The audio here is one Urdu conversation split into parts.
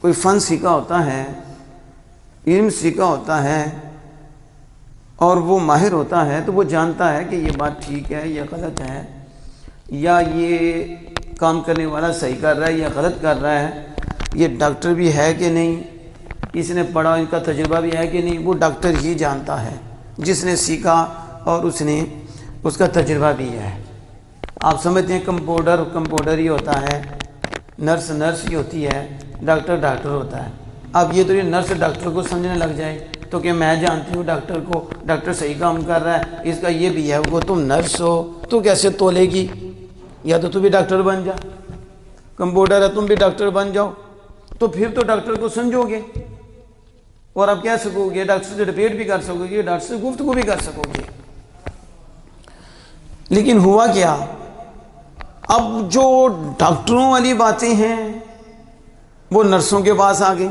کوئی فن سیکھا ہوتا ہے، علم سیکھا ہوتا ہے اور وہ ماہر ہوتا ہے تو وہ جانتا ہے کہ یہ بات ٹھیک ہے یا غلط ہے، یا یہ کام کرنے والا صحیح کر رہا ہے یا غلط کر رہا ہے، یہ ڈاکٹر بھی ہے کہ نہیں، اس نے پڑھا، ان کا تجربہ بھی ہے کہ نہیں، وہ ڈاکٹر ہی جانتا ہے جس نے سیکھا اور اس کا تجربہ بھی ہے۔ آپ سمجھتے ہیں کمپاؤنڈر ہی ہوتا ہے، نرس ہی ہوتی ہے، ڈاکٹر ہوتا ہے۔ اب یہ تو یہ نرس ڈاکٹر کو سمجھنے لگ جائے تو کہ میں جانتی ہوں ڈاکٹر کو، ڈاکٹر صحیح کام کر رہا ہے، اس کا یہ بھی ہے، وہ تم نرس ہو تو کیسے تولے گی؟ یا تو تم بھی ڈاکٹر بن جا، کمپاؤنڈر ہے تم بھی ڈاکٹر بن جاؤ، تو پھر تو ڈاکٹر کو سمجھو گے اور اب کہہ سکو گے، ڈاکٹر سے ڈبیٹ بھی کر سکو گے، ڈاکٹر سے گفتگو بھی کر سکو گے۔ لیکن ہوا کیا؟ اب جو ڈاکٹروں والی باتیں ہیں وہ نرسوں کے پاس آ گئی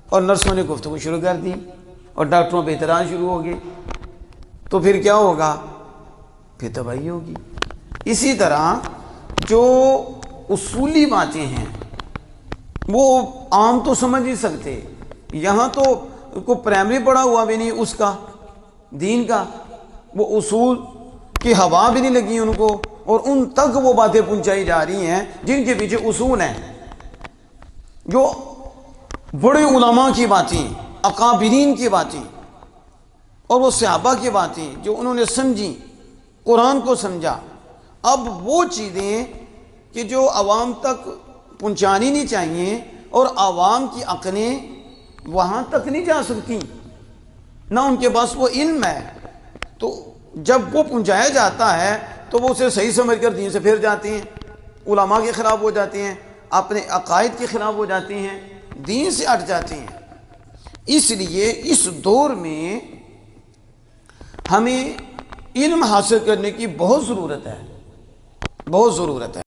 اور نرسوں نے گفتگو شروع کر دی اور ڈاکٹروں پہ اعتراض شروع ہو گئے، تو پھر کیا ہوگا؟ پھر تباہی ہوگی۔ اسی طرح جو اصولی باتیں ہیں وہ عام تو سمجھ ہی سکتے، یہاں تو کو پرائمری پڑھا ہوا بھی نہیں اس کا، دین کا، وہ اصول کی ہوا بھی نہیں لگی ان کو، اور ان تک وہ باتیں پہنچائی جا رہی ہیں جن کے پیچھے اصول ہیں، جو بڑے علماء کی باتیں، اکابرین کی باتیں اور وہ صحابہ کی باتیں جو انہوں نے سمجھی، قرآن کو سمجھا۔ اب وہ چیزیں کہ جو عوام تک پہنچانی نہیں چاہیے اور عوام کی عقلیں وہاں تک نہیں جا سکتی، نہ ان کے پاس وہ علم ہے، تو جب وہ پہنچایا جاتا ہے تو وہ اسے صحیح سمجھ کر دین سے پھر جاتے ہیں، علماء کے خلاف ہو جاتے ہیں، اپنے عقائد کے خلاف ہو جاتے ہیں، دین سے ہٹ جاتے ہیں۔ اس لیے اس دور میں ہمیں علم حاصل کرنے کی بہت ضرورت ہے، بہت ضرورت ہے۔